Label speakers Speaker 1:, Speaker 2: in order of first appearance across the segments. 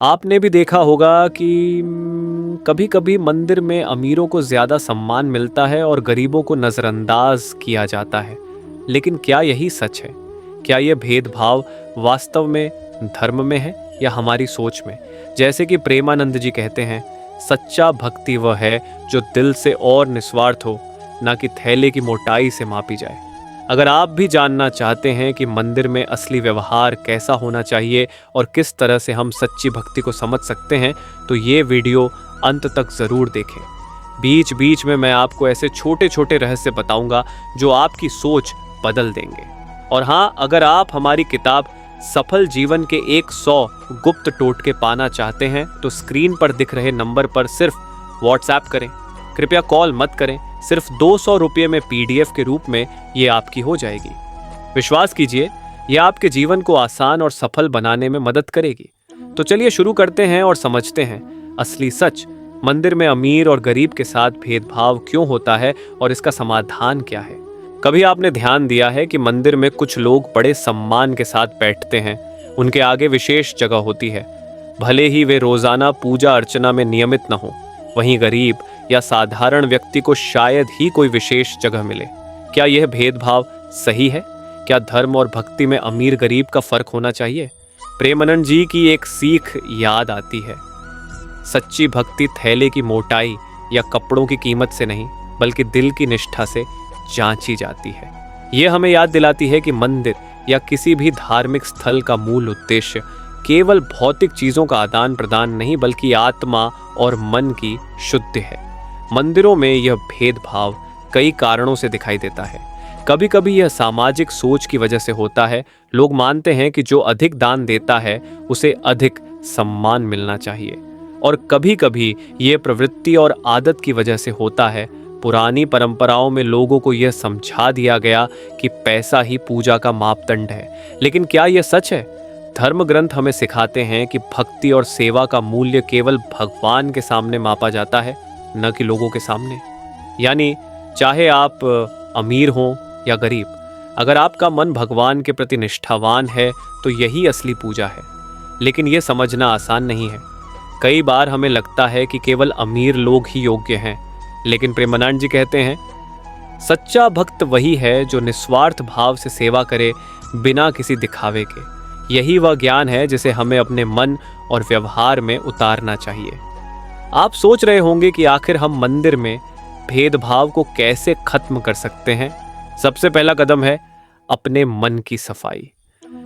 Speaker 1: आपने भी देखा होगा कि कभी कभी मंदिर में अमीरों को ज़्यादा सम्मान मिलता है और गरीबों को नज़रअंदाज किया जाता है। लेकिन क्या यही सच है? क्या यह भेदभाव वास्तव में धर्म में है या हमारी सोच में? जैसे कि प्रेमानंद जी कहते हैं, सच्चा भक्ति वह है जो दिल से और निस्वार्थ हो, ना कि थैले की मोटाई से मापी जाए। अगर आप भी जानना चाहते हैं कि मंदिर में असली व्यवहार कैसा होना चाहिए और किस तरह से हम सच्ची भक्ति को समझ सकते हैं, तो ये वीडियो अंत तक ज़रूर देखें। बीच बीच में मैं आपको ऐसे छोटे छोटे रहस्य बताऊंगा जो आपकी सोच बदल देंगे। और हाँ, अगर आप हमारी किताब सफल जीवन के 100 गुप्त टोटके पाना चाहते हैं तो स्क्रीन पर दिख रहे नंबर पर सिर्फ व्हाट्सएप करें। कृपया कॉल मत करें, सिर्फ 200 रुपये में PDF के रूप में ये आपकी हो जाएगी। विश्वास कीजिए, यह आपके जीवन को आसान और सफल बनाने में मदद करेगी। तो चलिए शुरू करते हैं और समझते हैं असली सच, मंदिर में अमीर और गरीब के साथ भेदभाव क्यों होता है और इसका समाधान क्या है। कभी आपने ध्यान दिया है कि मंदिर में कुछ लोग बड़े सम्मान के साथ बैठते हैं, उनके आगे विशेष जगह होती है, भले ही वे रोजाना पूजा अर्चना में नियमित न हो। वहीं गरीब या साधारण व्यक्ति को शायद ही कोई विशेष जगह मिले। क्या यह भेदभाव सही है? क्या धर्म और भक्ति में अमीर गरीब का फर्क होना चाहिए? प्रेमानंद जी की एक सीख याद आती है, सच्ची भक्ति थैले की मोटाई या कपड़ों की कीमत से नहीं, बल्कि दिल की निष्ठा से जांची जाती है। यह हमें याद दिलाती है कि मंदिर या किसी भी धार्मिक स्थल का मूल उद्देश्य केवल भौतिक चीजों का आदान प्रदान नहीं, बल्कि आत्मा और मन की शुद्धि है। मंदिरों में यह भेदभाव कई कारणों से दिखाई देता है। कभी कभी यह सामाजिक सोच की वजह से होता है। लोग मानते हैं कि जो अधिक दान देता है उसे अधिक सम्मान मिलना चाहिए। और कभी कभी यह प्रवृत्ति और आदत की वजह से होता है। पुरानी परंपराओं में लोगों को यह समझा दिया गया कि पैसा ही पूजा का मापदंड है। लेकिन क्या यह सच है? धर्म ग्रंथ हमें सिखाते हैं कि भक्ति और सेवा का मूल्य केवल भगवान के सामने मापा जाता है, न कि लोगों के सामने। यानी चाहे आप अमीर हों या गरीब, अगर आपका मन भगवान के प्रति निष्ठावान है तो यही असली पूजा है। लेकिन यह समझना आसान नहीं है। कई बार हमें लगता है कि केवल अमीर लोग ही योग्य हैं, लेकिन प्रेमानंद जी कहते हैं, सच्चा भक्त वही है जो निस्वार्थ भाव से सेवा करे, बिना किसी दिखावे के। यही वह ज्ञान है जिसे हमें अपने मन और व्यवहार में उतारना चाहिए। आप सोच रहे होंगे कि आखिर हम मंदिर में भेदभाव को कैसे खत्म कर सकते हैं। सबसे पहला कदम है अपने मन की सफाई।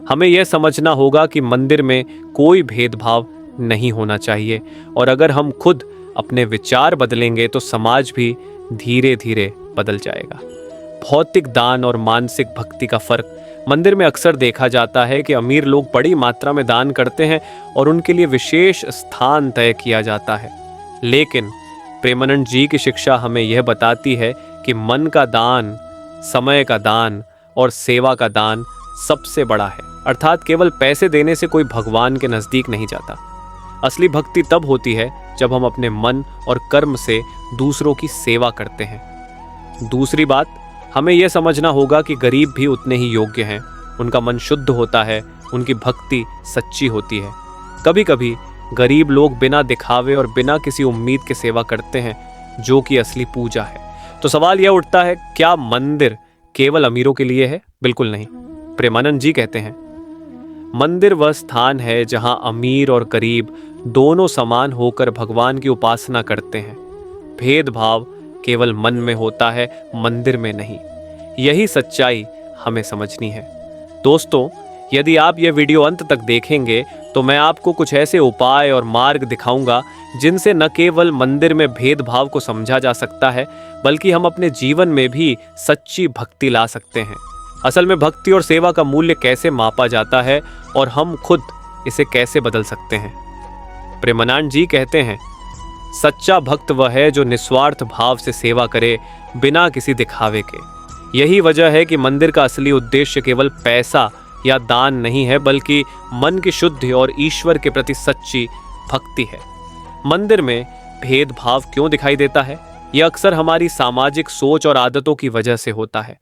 Speaker 1: हमें यह समझना होगा कि मंदिर में कोई भेदभाव नहीं होना चाहिए, और अगर हम खुद अपने विचार बदलेंगे तो समाज भी धीरे धीरे बदल जाएगा। भौतिक दान और मानसिक भक्ति का फर्क मंदिर में अक्सर देखा जाता है कि अमीर लोग बड़ी मात्रा में दान करते हैं और उनके लिए विशेष स्थान तय किया जाता है। लेकिन प्रेमानंद जी की शिक्षा हमें यह बताती है कि मन का दान, समय का दान और सेवा का दान सबसे बड़ा है। अर्थात केवल पैसे देने से कोई भगवान के नजदीक नहीं जाता। असली भक्ति तब होती है जब हम अपने मन और कर्म से दूसरों की सेवा करते हैं। दूसरी बात, हमें यह समझना होगा कि गरीब भी उतने ही योग्य हैं। उनका मन शुद्ध होता है, उनकी भक्ति सच्ची होती है। कभी कभी गरीब लोग बिना दिखावे और बिना किसी उम्मीद के सेवा करते हैं, जो कि असली पूजा है। तो सवाल यह उठता है, क्या मंदिर केवल अमीरों के लिए है? बिल्कुल नहीं। प्रेमानंद जी कहते हैं, मंदिर वह स्थान है जहां अमीर और गरीब दोनों समान होकर भगवान की उपासना करते हैं। भेदभाव केवल मन में होता है, मंदिर में नहीं। यही सच्चाई हमें समझनी है। दोस्तों, यदि आप यह वीडियो अंत तक देखेंगे तो मैं आपको कुछ ऐसे उपाय और मार्ग दिखाऊंगा जिनसे न केवल मंदिर में भेदभाव को समझा जा सकता है, बल्कि हम अपने जीवन में भी सच्ची भक्ति ला सकते हैं। असल में भक्ति और सेवा का मूल्य कैसे मापा जाता है और हम खुद इसे कैसे बदल सकते हैं। प्रेमानंद जी कहते हैं, सच्चा भक्त वह है जो निस्वार्थ भाव से सेवा करे, बिना किसी दिखावे के। यही वजह है कि मंदिर का असली उद्देश्य केवल पैसा या दान नहीं है, बल्कि मन की शुद्धि और ईश्वर के प्रति सच्ची भक्ति है। मंदिर में भेदभाव क्यों दिखाई देता है? यह अक्सर हमारी सामाजिक सोच और आदतों की वजह से होता है।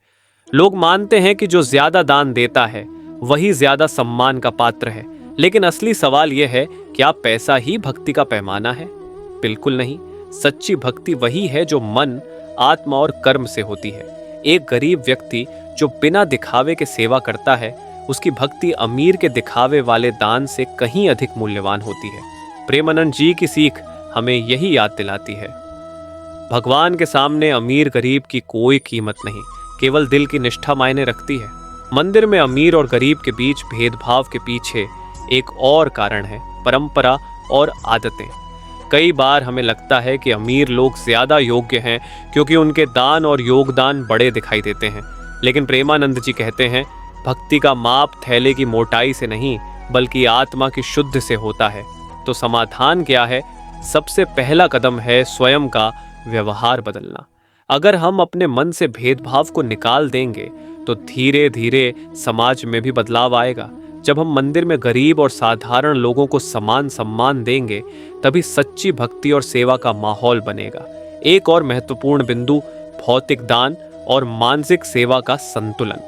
Speaker 1: लोग मानते हैं कि जो ज्यादा दान देता है वही ज्यादा सम्मान का पात्र है। लेकिन असली सवाल यह है क्या पैसा ही भक्ति का पैमाना है? बिल्कुल नहीं। सच्ची भक्ति वही है जो मन, आत्मा और कर्म से होती है। एक गरीब व्यक्ति जो बिना दिखावे के सेवा करता है, उसकी भक्ति अमीर के दिखावे वाले दान से कहीं अधिक मूल्यवान होती है। प्रेमानंद जी की सीख हमें यही याद दिलाती है। भगवान के सामने अमीर गरीब की कोई कीमत नहीं, केवल दिल की निष्ठा मायने रखती है। मंदिर में अमीर और गरीब के बीच भेदभाव के पीछे एक और कारण है, परंपरा और आदतें। कई बार हमें लगता है कि अमीर लोग ज्यादा योग्य हैं क्योंकि उनके दान और योगदान बड़े दिखाई देते हैं, लेकिन प्रेमानंद जी कहते हैं भक्ति का माप थैले की मोटाई से नहीं बल्कि आत्मा की शुद्ध से होता है। तो समाधान क्या है? सबसे पहला कदम है स्वयं का व्यवहार बदलना। अगर हम अपने मन से भेदभाव को निकाल देंगे तो धीरे धीरे समाज में भी बदलाव आएगा। जब हम मंदिर में गरीब और साधारण लोगों को समान सम्मान देंगे तभी सच्ची भक्ति और सेवा का माहौल बनेगा। एक और महत्वपूर्ण बिंदु भौतिक दान और मानसिक सेवा का संतुलन।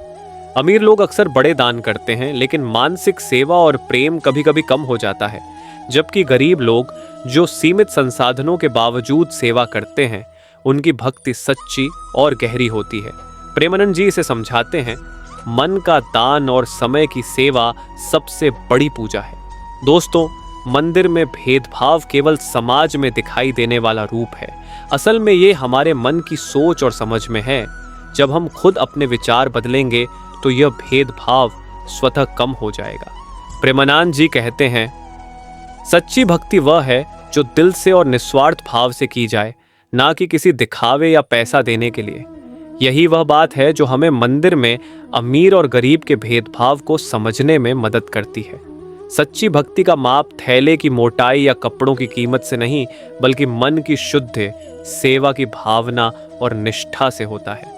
Speaker 1: अमीर लोग अक्सर बड़े दान करते हैं लेकिन मानसिक सेवा और प्रेम कभी कभी कम हो जाता है, जबकि गरीब लोग जो सीमित संसाधनों के बावजूद सेवा करते हैं उनकी भक्ति सच्ची और गहरी होती है। प्रेमानंद जी इसे समझाते हैं, मन का दान और समय की सेवा सबसे बड़ी पूजा है। दोस्तों, मंदिर में भेदभाव केवल समाज में दिखाई देने वाला रूप है। असल में ये हमारे मन की सोच और समझ में है। जब हम खुद अपने विचार बदलेंगे तो यह भेदभाव स्वतः कम हो जाएगा। प्रेमानंद जी कहते हैं, सच्ची भक्ति वह है जो दिल से और निस्वार्थ भाव से की जाए, ना कि किसी दिखावे या पैसा देने के लिए। यही वह बात है जो हमें मंदिर में अमीर और गरीब के भेदभाव को समझने में मदद करती है। सच्ची भक्ति का माप थैले की मोटाई या कपड़ों की कीमत से नहीं बल्कि मन की शुद्ध सेवा की भावना और निष्ठा से होता है।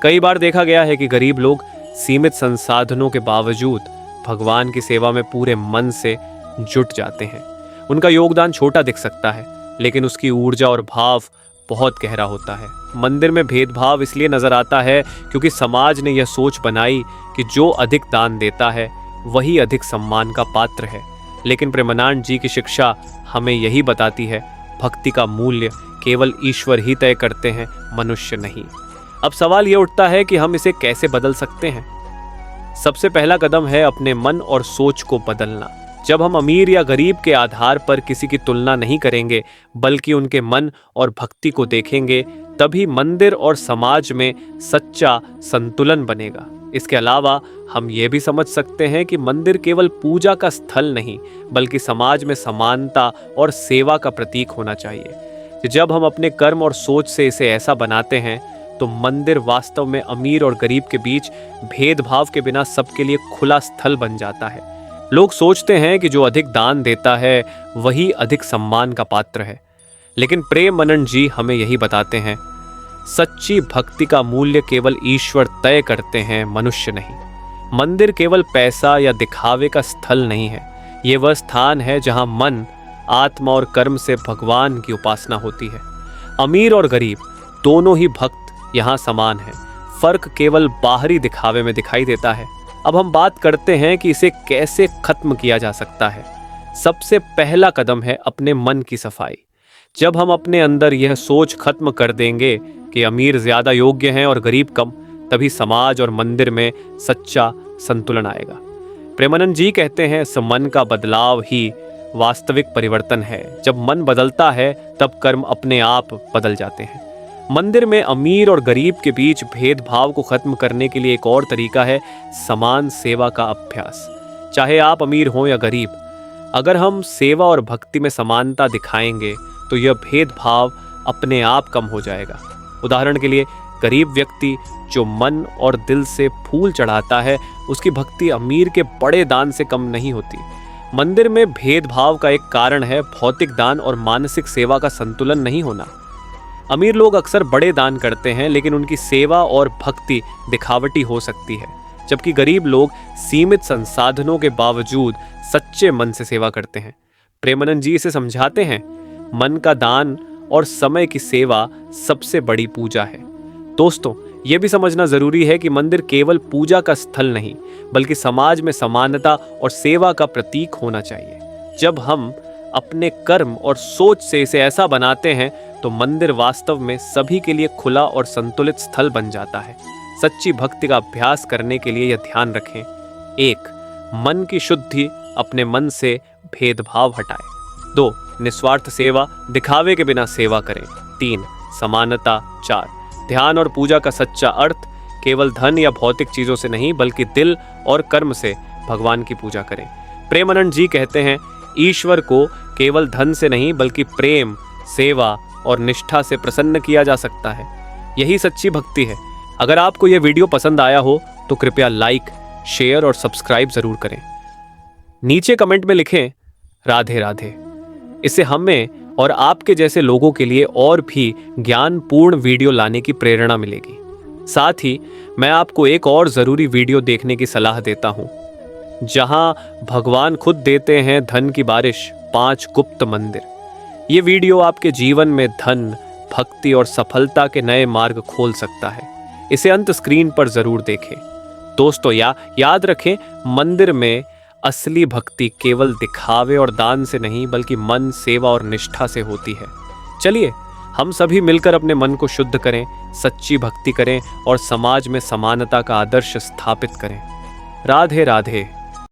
Speaker 1: कई बार देखा गया है कि गरीब लोग सीमित संसाधनों के बावजूद भगवान की सेवा में पूरे मन से जुट जाते हैं। उनका योगदान छोटा दिख सकता है लेकिन उसकी ऊर्जा और भाव बहुत गहरा होता है। मंदिर में भेदभाव इसलिए नजर आता है क्योंकि समाज ने यह सोच बनाई कि जो अधिक दान देता है वही अधिक सम्मान का पात्र है। लेकिन प्रेमानंद जी की शिक्षा हमें यही बताती है, भक्ति का मूल्य केवल ईश्वर ही तय करते हैं, मनुष्य नहीं। अब सवाल यह उठता है कि हम इसे कैसे बदल सकते हैं। सबसे पहला कदम है अपने मन और सोच को बदलना। जब हम अमीर या गरीब के आधार पर किसी की तुलना नहीं करेंगे बल्कि उनके मन और भक्ति को देखेंगे, तभी मंदिर और समाज में सच्चा संतुलन बनेगा। इसके अलावा हम ये भी समझ सकते हैं कि मंदिर केवल पूजा का स्थल नहीं बल्कि समाज में समानता और सेवा का प्रतीक होना चाहिए। जब हम अपने कर्म और सोच से इसे ऐसा बनाते हैं तो मंदिर वास्तव में अमीर और गरीब के बीच भेदभाव के बिना सबके लिए खुला स्थल बन जाता है। लोग सोचते हैं कि जो अधिक दान देता है वही अधिक सम्मान का पात्र है, लेकिन प्रेमानंद जी हमें यही बताते हैं, सच्ची भक्ति का मूल्य केवल ईश्वर तय करते हैं, मनुष्य नहीं। मंदिर केवल पैसा या दिखावे का स्थल नहीं है, ये वह स्थान है जहां मन, आत्मा और कर्म से भगवान की उपासना होती है। अमीर और गरीब दोनों ही भक्त यहाँ समान हैं, फर्क केवल बाहरी दिखावे में दिखाई देता है। अब हम बात करते हैं कि इसे कैसे खत्म किया जा सकता है। सबसे पहला कदम है अपने मन की सफाई। जब हम अपने अंदर यह सोच खत्म कर देंगे कि अमीर ज्यादा योग्य हैं और गरीब कम, तभी समाज और मंदिर में सच्चा संतुलन आएगा। प्रेमानंद जी कहते हैं, मन का बदलाव ही वास्तविक परिवर्तन है। जब मन बदलता है तब कर्म अपने आप बदल जाते हैं। मंदिर में अमीर और गरीब के बीच भेदभाव को खत्म करने के लिए एक और तरीका है समान सेवा का अभ्यास। चाहे आप अमीर हों या गरीब, अगर हम सेवा और भक्ति में समानता दिखाएंगे तो यह भेदभाव अपने आप कम हो जाएगा। उदाहरण के लिए, गरीब व्यक्ति जो मन और दिल से फूल चढ़ाता है, उसकी भक्ति अमीर के बड़े दान से कम नहीं होती। मंदिर में भेदभाव का एक कारण है भौतिक दान और मानसिक सेवा का संतुलन नहीं होना। अमीर लोग अक्सर बड़े दान करते हैं लेकिन उनकी सेवा और भक्ति दिखावटी हो सकती है, जबकि गरीब लोग सीमित संसाधनों के बावजूद सच्चे मन से सेवा करते हैं। प्रेमानंद जी इसे समझाते हैं, मन का दान और समय की सेवा सबसे बड़ी पूजा है। दोस्तों, यह भी समझना जरूरी है कि मंदिर केवल पूजा का स्थल नहीं बल्कि समाज में समानता और सेवा का प्रतीक होना चाहिए। जब हम अपने कर्म और सोच से इसे ऐसा बनाते हैं तो मंदिर वास्तव में सभी के लिए खुला और संतुलित स्थल बन जाता है। सच्ची भक्ति का अभ्यास करने के लिए यह ध्यान रखें। 1. मन की शुद्धि, अपने मन से भेदभाव हटाएं। 2. निस्वार्थ सेवा, दिखावे के बिना सेवा करें। 3. समानता। 4. ध्यान और पूजा का सच्चा अर्थ, केवल धन या भौतिक चीजों से नहीं बल्कि दिल और कर्म से भगवान की पूजा करें। प्रेमानंद जी कहते हैं, ईश्वर को केवल धन से नहीं बल्कि प्रेम, सेवा और निष्ठा से प्रसन्न किया जा सकता है। यही सच्ची भक्ति है। अगर आपको यह वीडियो पसंद आया हो तो कृपया लाइक, शेयर और सब्सक्राइब जरूर करें। नीचे कमेंट में लिखें राधे राधे। इससे हमें और आपके जैसे लोगों के लिए और भी ज्ञानपूर्ण वीडियो लाने की प्रेरणा मिलेगी। साथ ही मैं आपको एक और जरूरी वीडियो देखने की सलाह देता हूं, जहां भगवान खुद देते हैं धन की बारिश, 5 गुप्त मंदिर। ये वीडियो आपके जीवन में धन, भक्ति और सफलता के नए मार्ग खोल सकता है। इसे अंत स्क्रीन पर जरूर देखें। दोस्तों, याद रखें, मंदिर में असली भक्ति केवल दिखावे और दान से नहीं बल्कि मन, सेवा और निष्ठा से होती है। चलिए हम सभी मिलकर अपने मन को शुद्ध करें, सच्ची भक्ति करें और समाज में समानता का आदर्श स्थापित करें। राधे राधे।